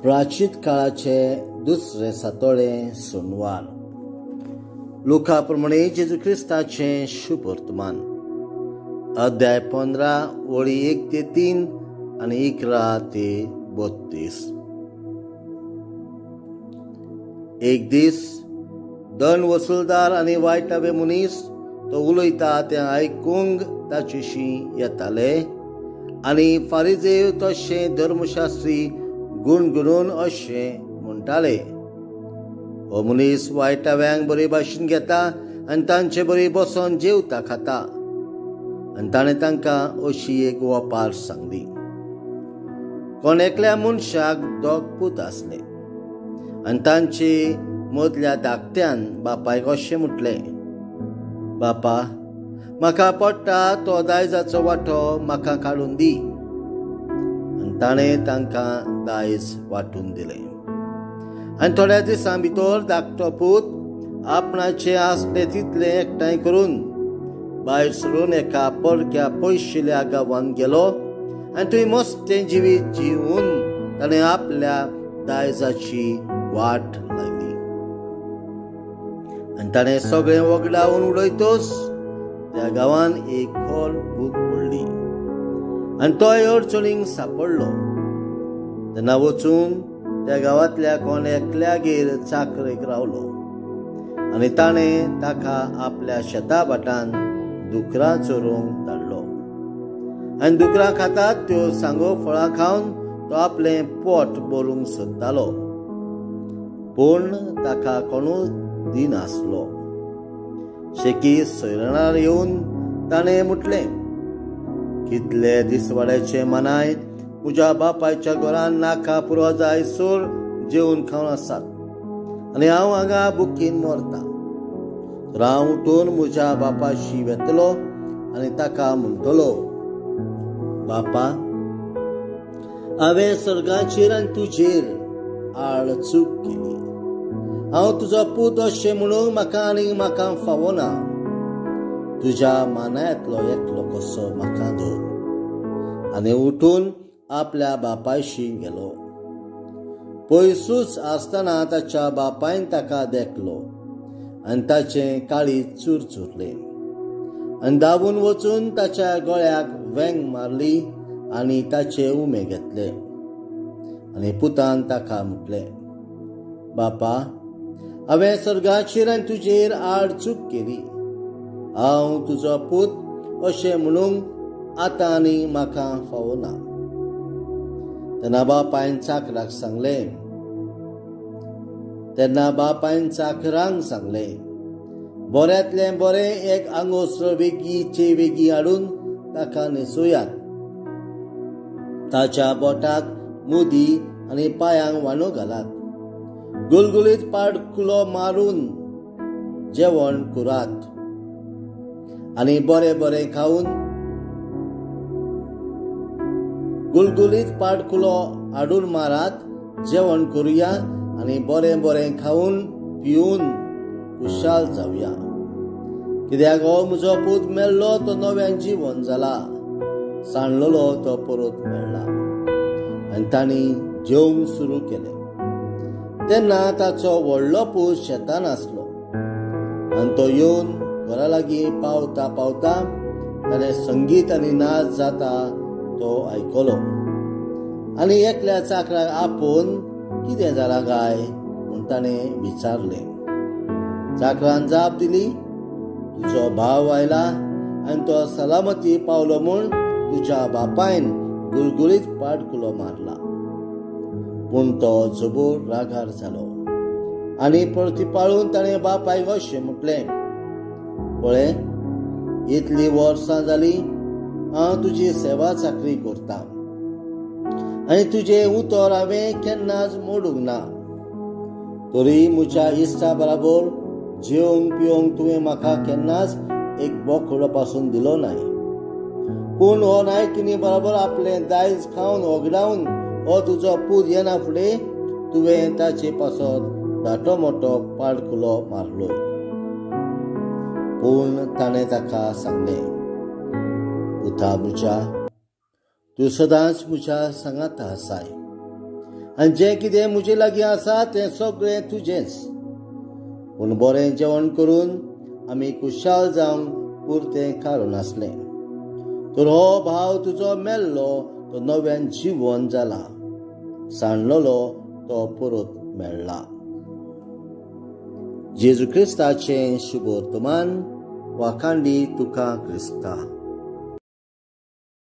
प्राचीन काळाचे दुसरे सातोळे सोनवार. लुका प्रमाणे जेजू ख्रिस्ताचे शुभ वर्तमान. अध्याय 15 ओळी 1 ते 3 आणि 11 ते 32. एक दीस दंड वसूलदार आणि वायटावे मनीस तो उलयता तें आयकूंक ताचेशी येताले आनी फारिजेव तशे धर्मशास्त्री गुणगुणून अशें म्हणटाले, हो मनीस वायटाव्यांक बरे भाशेन घेता आनी तांचे बरी बसोन जेवता खाता. आनी ताणें तांकां अशी एक वपार सांगली. कोण एकल्या मनशाक 2 पूत आसले आनी तांचे मदल्या धाकट्यान बापायक अशें म्हटलें, बापा, म्हाका पडटा तो दायजाचो वांटो म्हाका काडून दी. आनी ताणें तांकां दायज वांटून दिलें. आनी थोड्या दिसां भितर धाकटो पूत आपणाचें आसले तितलें एकठांय करून भायर सरून एका परक्या पयशिल्ल्या गांवांत गेलो आनी थंय मस्तें जिवीत जिवन ताणें आपल्या दायजाची वाट लायली. आनी ताणें सगळें वगडावन उडयतच त्या गांवांत एक खोल भूक पडली आनी तोय अडचणींक सांपडलो. तेन्ना वचून त्या गांवांतल्या कोण एकल्यागेर चाकरेक रावलो आनी ताणें ताका आपल्या शेता भाटान दुकरां चोरूंक धाडलो. आनी दुकरां खातात त्यो सांगो फळां खावन तो आपलें पोट भरूंक सोदतालो, पूण ताका कोणूच दिनासलो. शेकी सैरणार येवन ताणें म्हटलें, कितले दिसवाड्याचे मानाय म्हज्या बापायच्या घरान नाका पुरो जायसर जेवून खावन आसात आनी हांव हांगा भुकेन मरता. तर हांव उठून म्हज्या बापाशी वेतलो आनी ताका म्हणटलो, बापा, हांवें सर्गाचेर आनी तुजेर आड चूक केली. हांव तुजो पूत अशें म्हणून म्हाका फावो ना. तुज्या मानायांतलो एकलो कसो म्हाका धर. आनी उठून आपल्या बापायशी गेलो. पयसूच आसतना ताच्या बापायन ताका देखलो आनी ताचें काळीज चुरचुरलें आनी धांवून वचून ताच्या गळ्याक वेंग मारली आनी ताचे उमे घेतले. आनी पुतान ताका म्हटलें, बापा, हांवें सर्गाचेर आनी तुजेर आड चूक केली. हांव तुजो पूत अशें म्हणूंक आतां आनी म्हाका फावो ना. तेन्ना बापायन चाकरांक सांगलें, बऱ्यांतलें बरें एक आंगोसर वेगीचे वेगी हाडून ताका न्हेसोयात. ताच्या बोटाक मुदी आनी पांयांक वांडो घालात. गुलगुलीत पाडकुलो मारून जेवण करात आनी बरें बरें खावन गुलगुलीत पाडकुलो हाडून मारात, जेवण करुया आनी बरें बरें खावन पिवन खुशाल जावया. कित्याक हो म्हजो पूत मेल्लो तो नव्यान जीवन जाला, सांडलेलो तो परत मेळ्ळा. आनी तांणी जेवंक सुरू केलें. तेन्ना ताचो व्हडलो पूत शेतान आसलो आनी तो येवन घरा लागीं पावता पावता ताणें संगीत आनी नाच जाता तो आयकलो आनी एकल्या चाकराक आपोवन कितें जालां काय म्हूण ताणें विचारलें. चाकरान जाप दिली, तुजो भाव आयला आनी तो सलामती पावलो म्हूण तुज्या बापायन गुलगुलीत पाडकुलो मारला. पूण तो जबोर रागार जालो आनी प्रतिपाळून ताणें बापायक अशें म्हटलें, पळय, इतलीं वर्सां जालीं हांव तुजी सेवा चाकरी करतां आनी तुजें उतर हांवें केन्नाच मोडूंक ना. तरी म्हज्या इश्टा बराबर जेवंक पिवंक तुवें म्हाका केन्नाच एक बोकडो पासून दिलो नाय. पूण हो नायकिनी बराबर आपलें दायज खावन वगडावन हो तुजो पूत येना फुडें तुवें ताचे पासत धाटो मोठो पाडकुलो मारलोय. पूण ताणें ताका सांगलें, पुता म्हज्या, तूं सदांच म्हज्या सांगाता आसाय आनी जें कितें म्हजे लागीं आसा तें सगळें तुजेंच. पूण बरें जेवण करून आमी खुशाल जावंक पुरतें काडून आसलें. तर हो भाव तुजो मेल्लो तो नव्यान जिवंत जाला, सांडलोलो तो परत मेळ्ळा. जेजू क्रिस्ताचें शुभ वर्तमान वाखाणली तुका क्रिस्ता.